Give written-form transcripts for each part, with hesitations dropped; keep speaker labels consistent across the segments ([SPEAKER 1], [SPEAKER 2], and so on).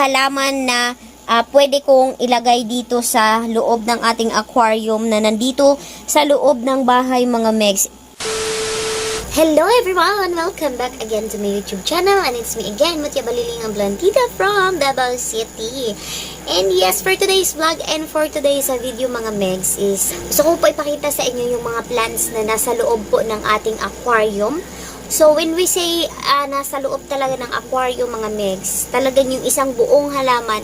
[SPEAKER 1] halaman na pwede kong ilagay dito sa loob ng ating aquarium na nandito sa loob ng bahay mga megs. Hello everyone! Welcome back again to my YouTube channel, and it's me again, Mutya Balilingang Blandita from Davao City. And yes, for today's vlog and for today's video mga megs is gusto ko po ipakita sa inyo yung mga plants na nasa loob po ng ating aquarium. So when we say nasa loob talaga ng aquarium mga megs, talagang yung isang buong halaman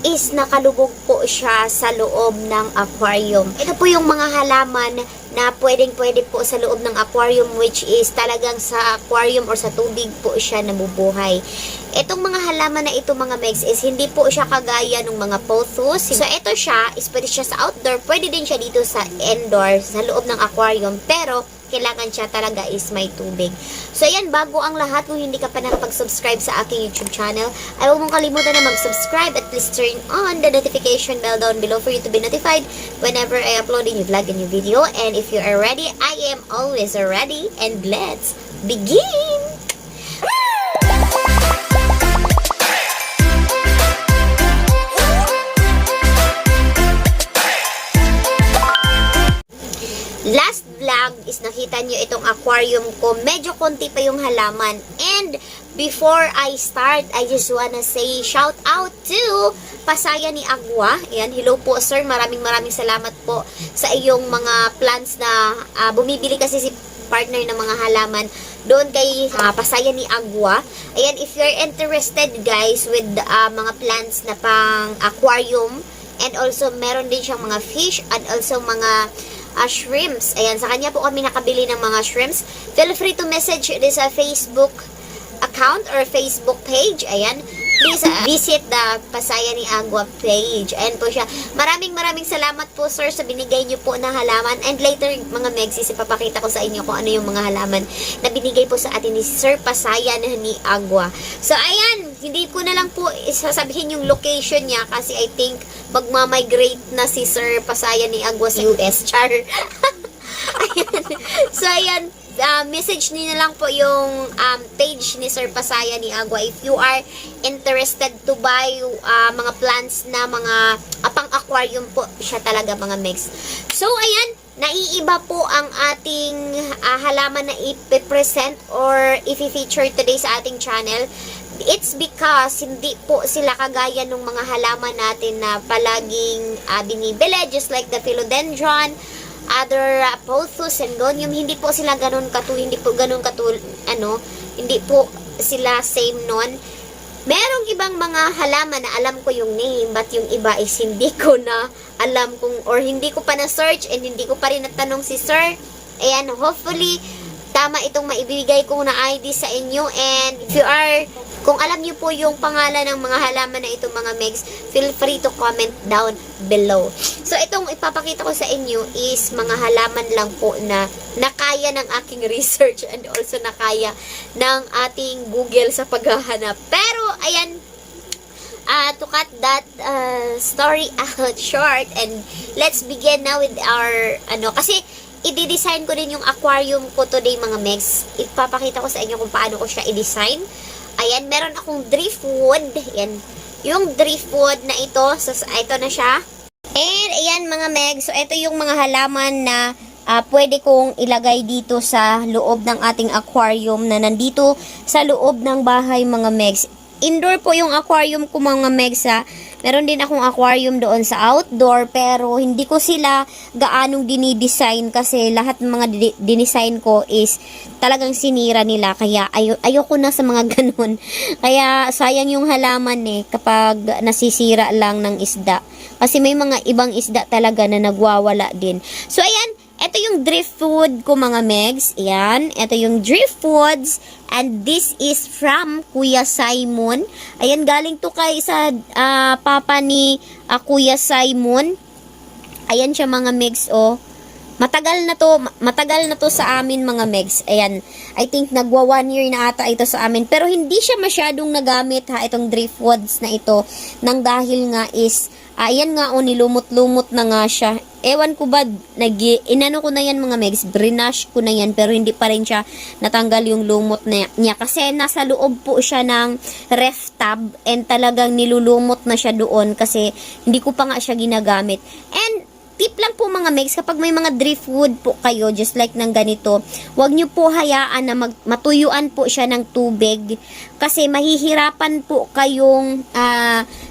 [SPEAKER 1] is nakalubog po siya sa loob ng aquarium. Ito po yung mga halaman na pwede po sa loob ng aquarium, which is talagang sa aquarium or sa tubig po siya nabubuhay. Itong mga halaman na ito mga megs is hindi po siya kagaya ng mga pothos. So ito siya is pwede siya sa outdoor, pwede din siya dito sa indoor, sa loob ng aquarium, pero kailangan siya talaga is may tubig. So ayan, bago ang lahat, kung hindi ka pa nakapag-subscribe sa aking YouTube channel, ay huwag mong kalimutan na mag-subscribe at please turn on the notification bell down below for you to be notified whenever I upload a new vlog, a new video. And if you are ready, I am always ready, and let's begin! Last vlog is nakita nyo itong aquarium ko. Medyo konti pa yung halaman. And before I start, I just wanna say shout out to Pasaya ni Agua. Ayan, hello po sir. Maraming salamat po sa iyong mga plants na bumibili kasi si partner ng mga halaman doon kay Pasaya ni Agua. Ayan, if you're interested guys with mga plants na pang aquarium, and also meron din siyang mga fish and also mga shrimps. Ayan, sa kanya po kami nakabili ng mga shrimps. Feel free to message this Facebook account or Facebook page. Ayan, please visit the Pasaya ni Agua page. Ayan po siya. Maraming salamat po sir sa binigay niyo po na halaman. And later mga megsis, ipapakita ko sa inyo kung ano yung mga halaman na binigay po sa atin ni Sir Pasaya ni Agua. So ayan, hindi ko na lang po sasabihin yung location niya kasi I think magmamigrate na si Sir Pasaya ni Agua sa US. Char. Ayan. So ayan, message niyo na lang po yung page ni Sir Pasaya ni Agua if you are interested to buy mga plants na mga pang aquarium po siya talaga mga megs. So ayan, naiiba po ang ating halaman na ipipresent or i-feature today sa ating channel. It's because hindi po sila kagaya ng mga halaman natin na palaging binibili, just like the philodendron, other pothos and gonium. Hindi po sila ganun hindi po sila same nun. Merong ibang mga halaman na alam ko yung name, but yung iba is hindi ko na alam or hindi ko pa na-search and hindi ko pa rin natanong si sir. Ayan, hopefully tama itong maibigay ko na ID sa inyo. And if you are, kung alam niyo po yung pangalan ng mga halaman na itong mga megs, feel free to comment down below. So itong ipapakita ko sa inyo is mga halaman lang po na nakaya ng aking research and also nakaya ng ating Google sa paghahanap. Pero ayan, to cut that story out short, and let's begin now with our kasi i-design ko din yung aquarium ko today mga megs. Ipapakita ko sa inyo kung paano ko siya i-design. Ayan, meron akong driftwood. Ayan, yung driftwood na ito. So, ito na siya. And, ayan mga megs. So, ito yung mga halaman na pwede kong ilagay dito sa loob ng ating aquarium na nandito sa loob ng bahay mga megs. Indoor po yung aquarium ko mga megs ha. Meron din akong aquarium doon sa outdoor, pero hindi ko sila gaanong dinidesign kasi lahat ng mga dinisign ko is talagang sinira nila. Kaya ayoko na sa mga ganun. Kaya sayang yung halaman kapag nasisira lang ng isda. Kasi may mga ibang isda talaga na nagwawala din. So ayan, ito yung driftwood ko mga megs. Ayan, ito yung driftwoods. And this is from Kuya Simon. Ayan, galing to kay sa papa ni Kuya Simon. Ayan siya mga megs, oh. Matagal na to sa amin mga megs. Ayan, I think nagwa 1 year na ata ito sa amin. Pero hindi siya masyadong nagamit itong driftwoods na ito. Nang dahil nga is, ayan nga nilumot-lumot na nga siya. ewan ko ba, inano ko na yan mga megs, brinash ko na yan, pero hindi pa rin siya natanggal yung lumot niya. Kasi nasa loob po siya ng ref tab, and talagang nilulumot na siya doon kasi hindi ko pa nga siya ginagamit. And tip lang po mga megs, kapag may mga driftwood po kayo, just like ng ganito, wag nyo po hayaan na matuyuan po siya ng tubig. Kasi mahihirapan po kayong,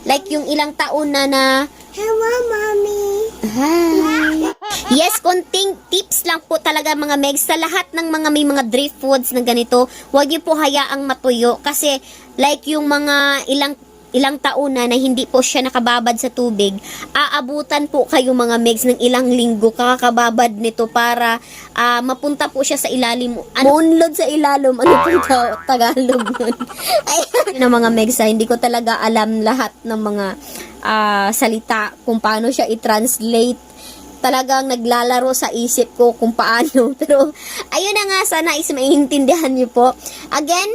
[SPEAKER 1] like yung ilang taon na hello, mommy. Hi. Yes, konting tips lang po talaga mga megs. Sa lahat ng may mga driftwoods na ganito, wag nyo po hayaang matuyo. Kasi, like yung mga ilang taon na hindi po siya nakababad sa tubig, aabutan po kayo mga megs ng ilang linggo kakababad nito para mapunta po siya sa ilalim. Unload sa ilalim. Ano po Tagalog nun? Ayun na mga megs, hindi ko talaga alam lahat ng mga salita kung paano siya i-translate. Talagang naglalaro sa isip ko kung paano. Pero, ayun na nga, sana is maintindihan niyo po. Again,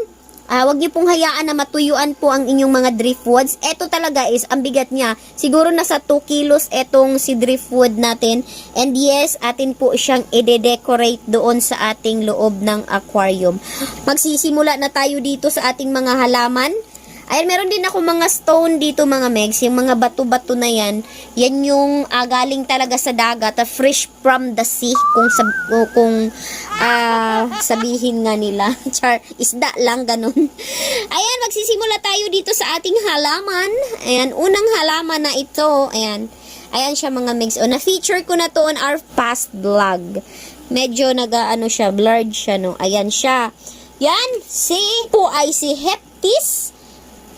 [SPEAKER 1] wag niyo pong hayaan na matuyuan po ang inyong mga driftwoods. Ito talaga is, ang bigat niya. Siguro nasa 2 kilos etong si driftwood natin. And yes, atin po siyang i-decorate doon sa ating loob ng aquarium. Magsisimula na tayo dito sa ating mga halaman. Ayan, meron din ako mga stone dito mga megs. Yung mga bato-bato na yan, yan yung galing talaga sa dagat, fresh from the sea, kung sabihin nga nila. Char, isda lang, ganun. Ayan, magsisimula tayo dito sa ating halaman. Ayan, unang halaman na ito. Ayan, ayan siya mga megs. O, na-feature ko na to on our past vlog. Medyo siya, blurred siya, no? Ayan siya. Yan, si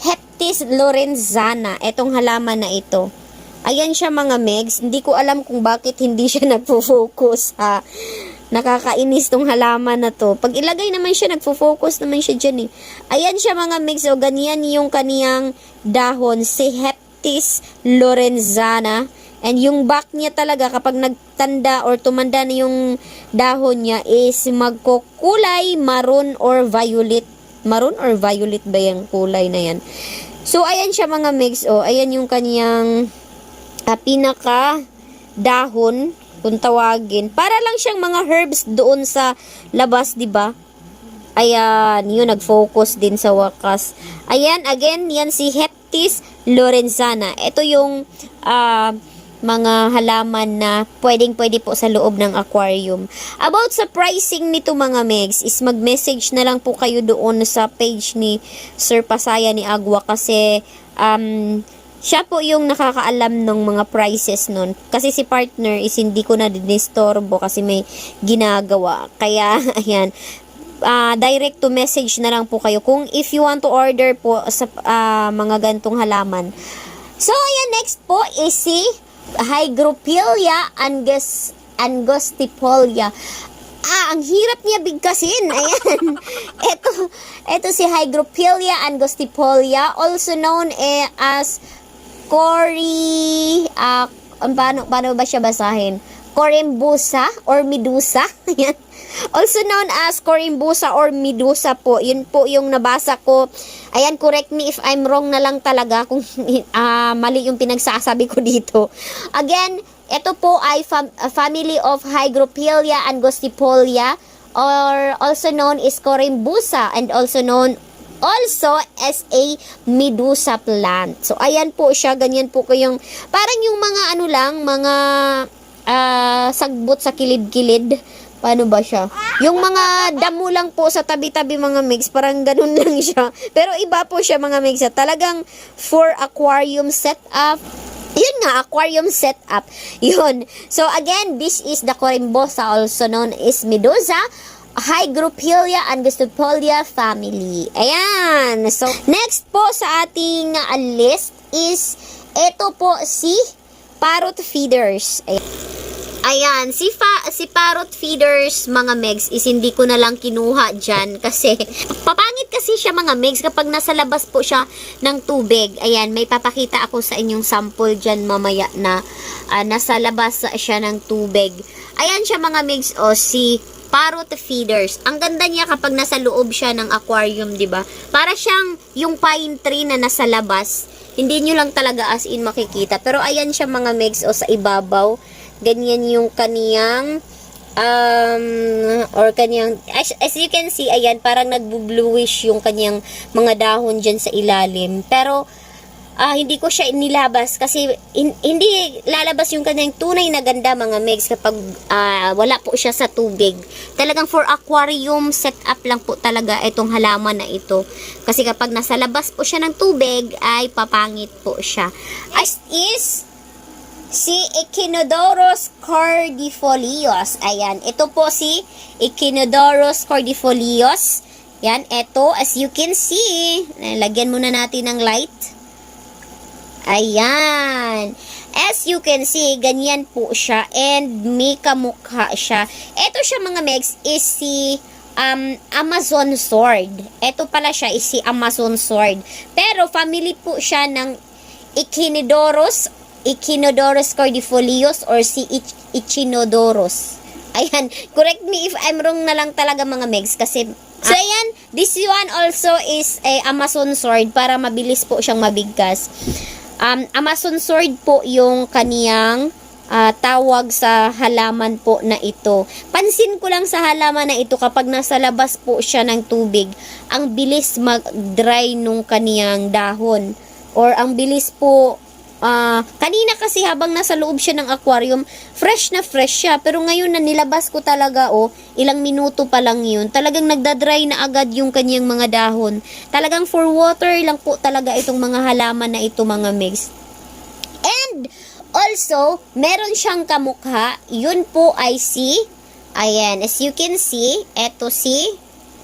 [SPEAKER 1] Heptis lorenzana, etong halaman na ito. Ayan siya mga megs. Hindi ko alam kung bakit hindi siya nagfo-focus. Nakakainis tong halaman na to. Pag ilagay naman siya, nagfo-focus naman siya dyan eh. Ayan siya mga megs. O, ganyan yung kaniyang dahon. Si Heptis lorenzana. And yung back niya talaga, kapag nagtanda or tumanda na yung dahon niya, is magkukulay maroon or violet. Maroon or violet ba yung kulay na yan? So, ayan siya mga megs. O, ayan yung kaniyang pinaka dahon, kung tawagin. Para lang siyang mga herbs doon sa labas, di ba? Ayan, yun, nag-focus din sa wakas. Ayan, again, yan si Heptis lorenzana. Ito yung mga halaman na pwedeng-pwede po sa loob ng aquarium. About sa pricing nito mga megs, is mag-message na lang po kayo doon sa page ni Sir Pasaya ni Agua kasi siya po yung nakakaalam ng mga prices nun. Kasi si partner is hindi ko na dinistorbo kasi may ginagawa. Kaya, ayan, direct to message na lang po kayo kung if you want to order po sa mga gantong halaman. So, ayan, next po is si Hygrophila angustifolia. Ang hirap niya bigkasin. Ayan. Ito si Hygrophila angustifolia, also known as paano ba siya basahin? Corymbosa or Medusa. Ayan. Also known as Corymbosa or Medusa po. Yun po yung nabasa ko. Ayan, correct me if I'm wrong na lang talaga kung mali yung pinagsasabi ko dito. Again, ito po ay family of Hygrophila angustifolia or also known as Corymbosa and also as a Medusa plant. So, ayan po siya. Ganyan po ko yung parang yung mga sagbot sa kilid-kilid. Paano ba siya? Yung mga damo lang po sa tabi-tabi mga mix, parang ganun lang siya. Pero iba po siya mga mix. Talagang for aquarium setup. Yun nga, aquarium setup. Yun. So again, this is the Corymbosa, also known as Medusa, Hygrophila angustifolia family. Ayan. So, next po sa ating list is, ito po si parrot feeders. Ayan, si parrot feeders mga megs is hindi ko na lang kinuha dyan kasi papangit kasi siya mga megs kapag nasa labas po siya ng tubig. Ayan, may papakita ako sa inyong sample dyan mamaya na nasa labas siya ng tubig. Ayan siya mga megs, si parrot feeders. Ang ganda niya kapag nasa loob siya ng aquarium, di ba? Para siyang yung pine tree na nasa labas. Hindi nyo lang talaga as in makikita. Pero ayan siya mga megs, sa ibabaw Ganyan yung kaniyang or kanyang, as you can see, ayan, parang nagbo-bluish yung kanyang mga dahon dyan sa ilalim. Pero, hindi ko siya inilabas kasi hindi lalabas yung kanyang tunay na ganda, mga megs, kapag wala po siya sa tubig. Talagang for aquarium setup lang po talaga itong halaman na ito. Kasi kapag nasa labas po siya ng tubig, ay papangit po siya. As is, si Echinodoros cordifolios. Ayan, ito po si Echinodoros cordifolios. Yan, ito, as you can see, lagyan muna natin ng light. Ayan. As you can see, ganyan po siya and may kamukha siya. Ito siya, mga megs, is si Amazon sword. Ito pala siya is si Amazon sword. Pero family po siya ng Echinodoros cordifolios or si Echinodoros. Ayan, correct me if I'm wrong na lang talaga, mga megs, kasi so ayan, this one also is a Amazon sword para mabilis po siyang mabigkas. Amazon sword po yung kaniyang tawag sa halaman po na ito. Pansin ko lang sa halaman na ito, kapag nasa labas po siya ng tubig, ang bilis mag-dry nung kaniyang dahon. Or ang bilis po, kanina kasi habang nasa loob siya ng aquarium, fresh na fresh siya. Pero ngayon na nilabas ko talaga, ilang minuto pa lang yun, talagang nagda-dry na agad yung kanyang mga dahon. Talagang for water lang po talaga itong mga halaman na ito, mga megs. And also, meron siyang kamukha. Yun po ay si, ayan, as you can see, eto si,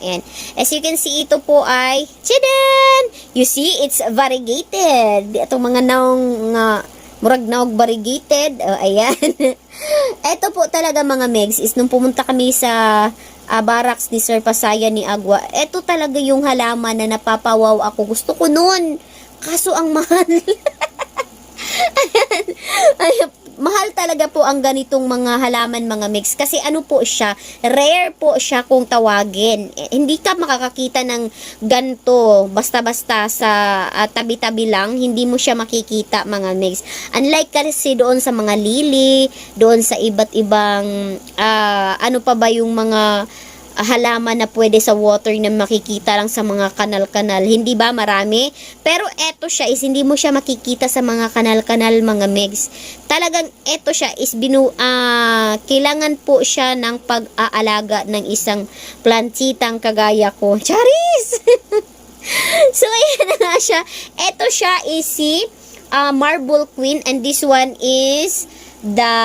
[SPEAKER 1] ayan. As you can see, ito po ay, tchadan! You see, it's variegated. Itong mga naong, murag naog variegated. Ayan. Ito po talaga, mga megs, is nung pumunta kami sa barracks ni Sir Pasaya ni Agua, ito talaga yung halaman na napapawaw ako. Gusto ko nun. Kaso ang mahal. Ayan. Mahal talaga po ang ganitong mga halaman, mga mix. Kasi ano po siya, rare po siya kung tawagin. Hindi ka makakakita ng ganto basta-basta sa tabi-tabi lang. Hindi mo siya makikita, mga mix. Unlike kasi doon sa mga lily, doon sa iba't ibang, ano pa ba yung mga halaman na pwede sa water na makikita lang sa mga kanal-kanal. Hindi ba marami? Pero eto siya is hindi mo siya makikita sa mga kanal-kanal, mga megs. Talagang eto siya is kailangan po siya ng pag-aalaga ng isang plantitang kagaya ko. Charis! So, ayan na nga siya. Eto siya is si Marble Queen, and this one is the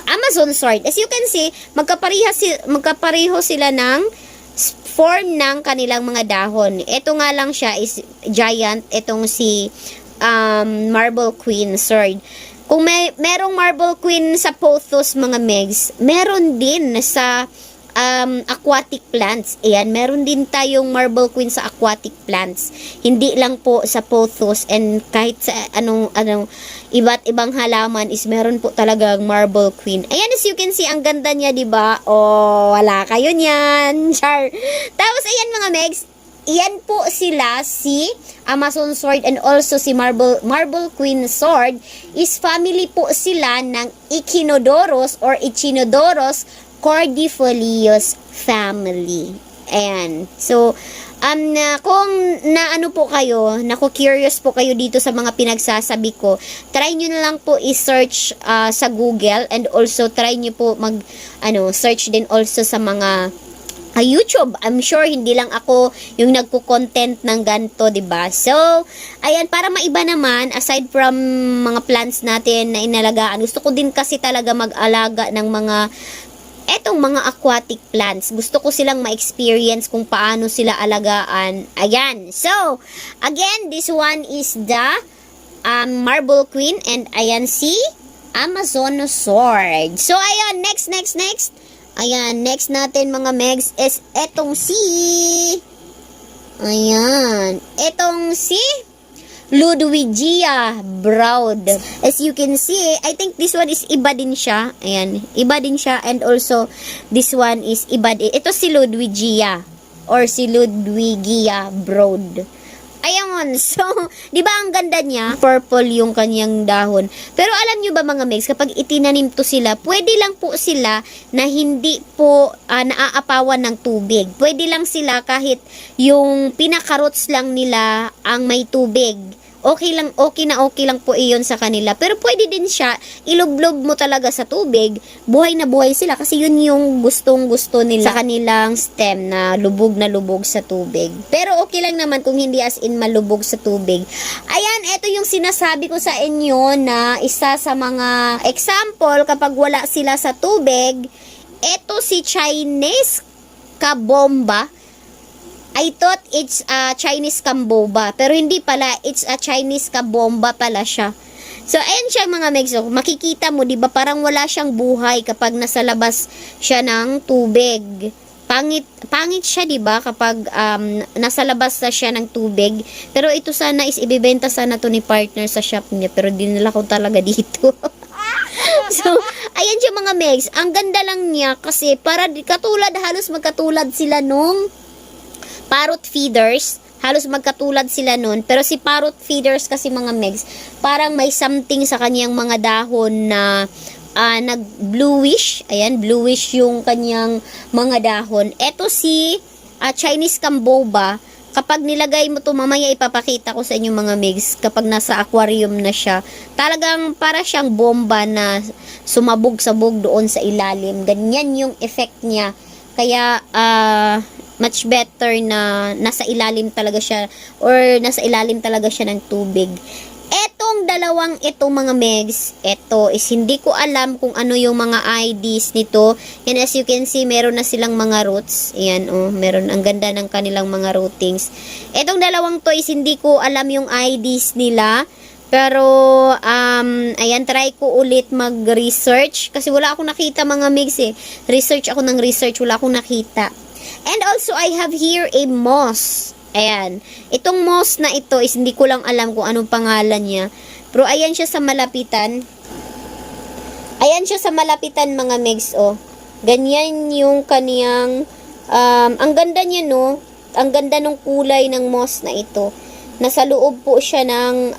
[SPEAKER 1] Amazon sword. As you can see, magkapareho sila ng form ng kanilang mga dahon. Ito nga lang siya is giant. Itong si Marble Queen sword. Kung merong Marble Queen sa pothos, mga megs, meron din sa aquatic plants. Ayan, meron din tayong Marble Queen sa aquatic plants. Hindi lang po sa pothos, and kahit sa anong iba't ibang halaman is meron po talagang Marble Queen. Ayan, as you can see, ang ganda niya, di ba? Wala kayo niyan. Char. Tapos ayan, mga megs, iyan po sila, si Amazon sword and also si Marble Queen sword is family po sila ng Echinodoros or Echinodoros cordifolios family. Ayan. So, kung naano po kayo, curious po kayo dito sa mga pinagsasabi ko, try nyo na lang po i-search sa Google, and also try nyo po search din also sa mga YouTube. I'm sure hindi lang ako yung nagko-content ng ganto, 'di ba? So, ayan, para maiba naman, aside from mga plants natin na inalagaan, gusto ko din kasi talaga mag-alaga ng mga mga aquatic plants. Gusto ko silang ma-experience kung paano sila alagaan. Ayan. So, again, this one is the Marble Queen, and ayan si Amazon sword. So, ayan, next. Ayan, next natin, mga megs, is etong si Ludwigia Broad. As you can see, I think this one is iba din siya. Ayan, iba din siya, and also this one is iba din. Ito si Ludwigia or si Ludwigia Broad. Ayan, so, di ba ang ganda niya? Purple yung kanyang dahon. Pero alam nyo ba mga megs, kapag itinanim to sila, pwede lang po sila na hindi po naaapawan ng tubig. Pwede lang sila kahit yung pinaka-roots lang nila ang may tubig. Okay lang po iyon sa kanila. Pero pwede din siya, ilublob mo talaga sa tubig, buhay na buhay sila kasi yun yung gustong-gusto nila sa kanilang stem na lubog sa tubig. Pero okay lang naman kung hindi as in malubog sa tubig. Ayan, ito yung sinasabi ko sa inyo na isa sa mga example kapag wala sila sa tubig. Ito si Chinese kabomba. I thought it's a Chinese kamboba. Pero hindi pala. It's a Chinese kabomba pala siya. So, ayan siya mga megs. Makikita mo, di ba parang wala siyang buhay kapag nasa labas siya ng tubig. Pangit siya, di ba kapag nasa labas na siya ng tubig. Pero ito sana is ibibenta sana to ni partner sa shop niya. Pero dinala ko talaga dito. So, ayan siya mga megs. Ang ganda lang niya kasi para katulad, halos magkatulad sila nung parrot feeders, halos magkatulad sila nun. Pero si parrot feeders kasi mga megs, parang may something sa kanyang mga dahon na nag-bluish. Ayan, bluish yung kanyang mga dahon. Ito si Chinese kamboba. Kapag nilagay mo to, mamaya ipapakita ko sa inyo mga megs, kapag nasa aquarium na siya, talagang para siyang bomba na sumabog-sabog doon sa ilalim. Ganyan yung effect niya. Kaya, much better na nasa ilalim talaga siya or nasa ilalim talaga siya ng tubig. Etong dalawang ito mga megs, ito is hindi ko alam kung ano yung mga IDs nito. And as you can see, meron na silang mga roots. Ayan, meron. Ang ganda ng kanilang mga rootings. Etong dalawang to is hindi ko alam yung IDs nila. Pero, ayan, try ko ulit mag-research. Kasi wala akong nakita mga megs eh. Research ako ng research, wala akong nakita. And also, I have here a moss. Ayan. Itong moss na ito is hindi ko lang alam kung anong pangalan niya. Pero ayan siya sa malapitan. Ayan siya sa malapitan mga megs, Ganyan yung kaniyang, ang ganda niya, no? Ang ganda ng kulay ng moss na ito. Nasa loob po siya ng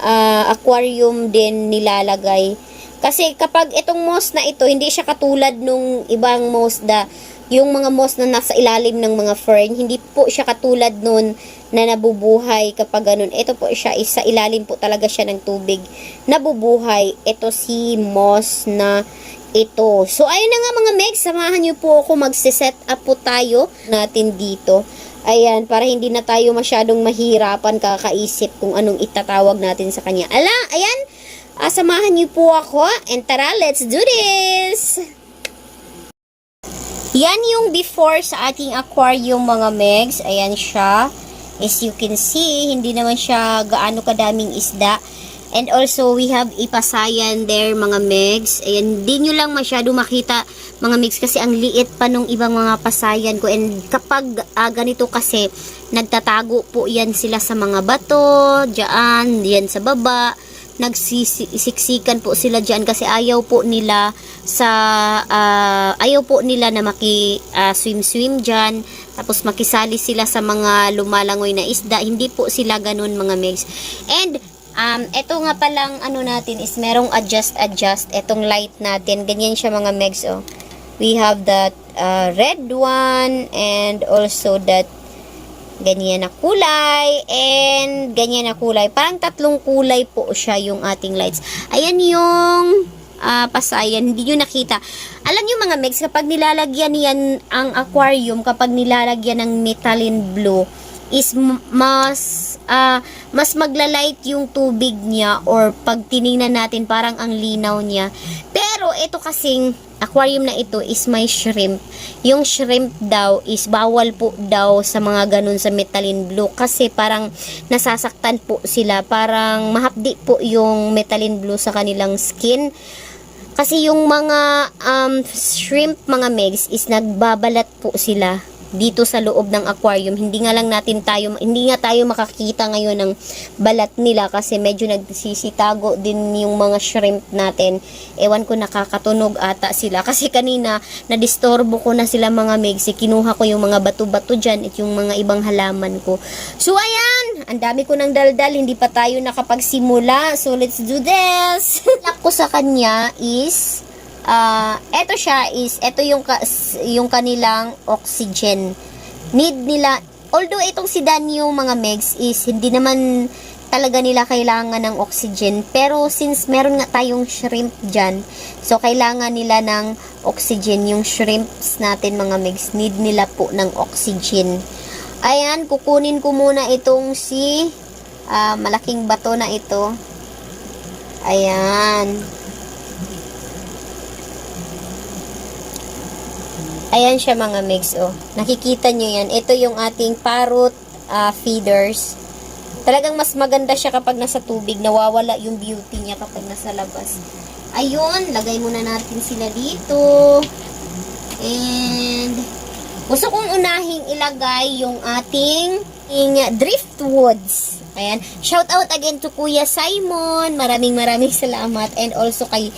[SPEAKER 1] aquarium din nilalagay. Kasi kapag itong moss na ito, hindi siya katulad nung ibang moss yung mga moss na nasa ilalim ng mga fern, hindi po siya katulad nun na nabubuhay kapag ganun. Ito po siya, sa ilalim po talaga siya ng tubig. Nabubuhay. Ito si moss na ito. So, ayun na nga mga megs, samahan nyo po ako magsiset up po tayo natin dito. Ayan, para hindi na tayo masyadong mahirapan kakaisip kung anong itatawag natin sa kanya. Ayan, samahan nyo po ako and tara, let's do this! Yan yung before sa ating aquarium mga megs. Ayan siya. As you can see, hindi naman siya gaano kadaming isda. And also, we have ipasayan there mga megs. Ayan, hindi nyo lang masyado makita mga megs kasi ang liit pa nung ibang mga pasayan ko. And kapag ganito kasi, nagtatago po yan sila sa mga bato, dyan sa baba. Nagsisiksikan po sila dyan kasi ayaw po nila na swim dyan, tapos makisali sila sa mga lumalangoy na isda. Hindi po sila ganun mga megs. And eto nga palang natin is merong adjust etong light natin, ganyan siya mga megs. We have that red one and also that ganyan na kulay and ganyan na kulay. Parang tatlong kulay po siya yung ating lights. Ayan yung pasayan. Hindi nyo nakita. Alam nyo mga megs, kapag nilalagyan yan ang aquarium, kapag nilalagyan ng methylene blue, is mas maglalight yung tubig niya or pag tiningnan natin parang ang linaw niya. Pero ito kasing aquarium na ito is may shrimp. Yung shrimp daw is bawal po daw sa mga ganun sa methylene blue kasi parang nasasaktan po sila. Parang mahapdi po yung methylene blue sa kanilang skin. Kasi yung mga shrimp mga megs is nagbabalat po sila. dito sa loob ng aquarium. Hindi nga tayo makakita ngayon ng balat nila kasi medyo nagsisitago din yung mga shrimp natin. Ewan ko, nakakatunog ata sila kasi kanina nadistorbo ko na sila mga megs. Kinuha ko yung mga bato-bato dyan at yung mga ibang halaman ko. So ayan, ang dami ko ng daldal, hindi pa tayo nakapagsimula. So let's do this. Lock ko sa kanya is ito yung kanilang oxygen. Need nila, although itong si Danyo mga megs is hindi naman talaga nila kailangan ng oxygen, pero since meron nga tayong shrimp dyan, so kailangan nila ng oxygen. Yung shrimps natin mga megs, need nila po ng oxygen. Ayan, kukunin ko muna itong si malaking bato na ito. Ayan. Ayan siya mga megs, oh. Nakikita nyo yan. Ito yung ating parrot feeders. Talagang mas maganda siya kapag nasa tubig. Nawawala yung beauty niya kapag nasa labas. Ayun, lagay muna natin sila dito. And gusto kong unahing ilagay yung ating driftwoods. Ayan. Shout out again to Kuya Simon. Maraming salamat. And also kay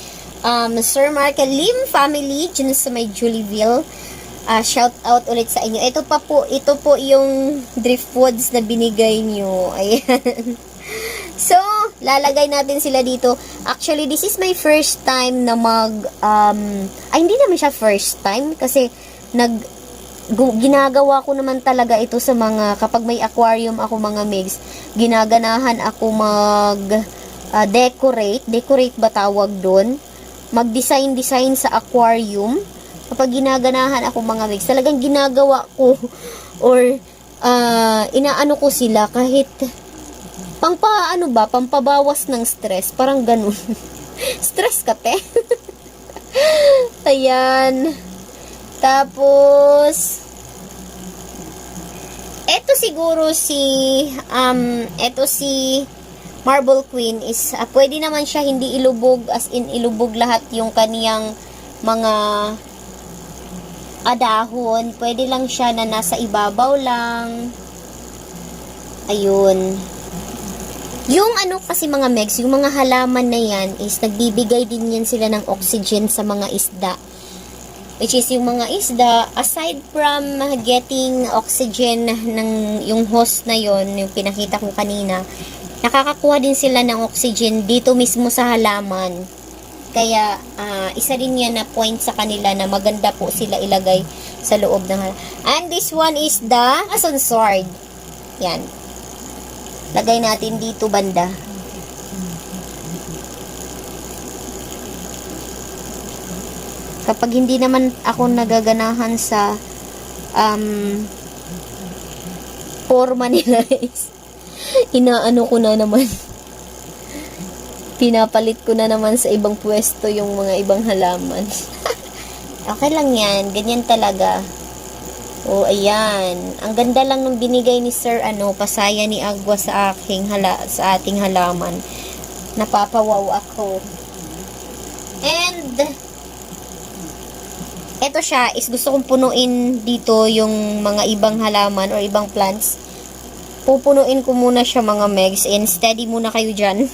[SPEAKER 1] Sir Mark Lim family dyan sa may Julieville. Shout out ulit sa inyo. Ito po yung driftwoods na binigay nyo. Ayan. So, lalagay natin sila dito. Actually, this is my first time na hindi naman siya first time kasi ginagawa ko naman talaga ito sa mga, kapag may aquarium ako mga megs, ginaganahan ako decorate ba tawag doon? Mag-design sa aquarium. Kapag ginaganahan ako mga megs, talagang ginagawa ko or inaano ko sila kahit pampabawas ng stress, parang ganun. Stress ka, te. Ayan. Tapos eto siguro si Marble Queen is pwede naman siya hindi ilubog, as in ilubog lahat yung kaniyang mga dahon. Pwede lang siya na nasa ibabaw lang. Ayun. Yung kasi mga megs, yung mga halaman na yan is nagbibigay din yan sila ng oxygen sa mga isda. Which is yung mga isda, aside from getting oxygen ng yung host na yon, yung pinakita ko kanina, nakakakuha din sila ng oxygen dito mismo sa halaman. Kaya, isa din yan na point sa kanila na maganda po sila ilagay sa loob ng halaman. And this one is the Amazon sword. Yan. Lagay natin dito banda. Kapag hindi naman ako nagaganahan sa forma nila is inaano ko na naman. Pinapalit ko na naman sa ibang pwesto yung mga ibang halaman. Okay lang yan. Ganyan talaga. O, ayan. Ang ganda lang ng binigay ni Sir, pasaya ni Agua sa ating halaman. Napapawaw ako. And, eto siya, is gusto kong punuin dito yung mga ibang halaman or ibang plants. Pupunuin ko muna siya mga megs. And steady muna kayo dyan.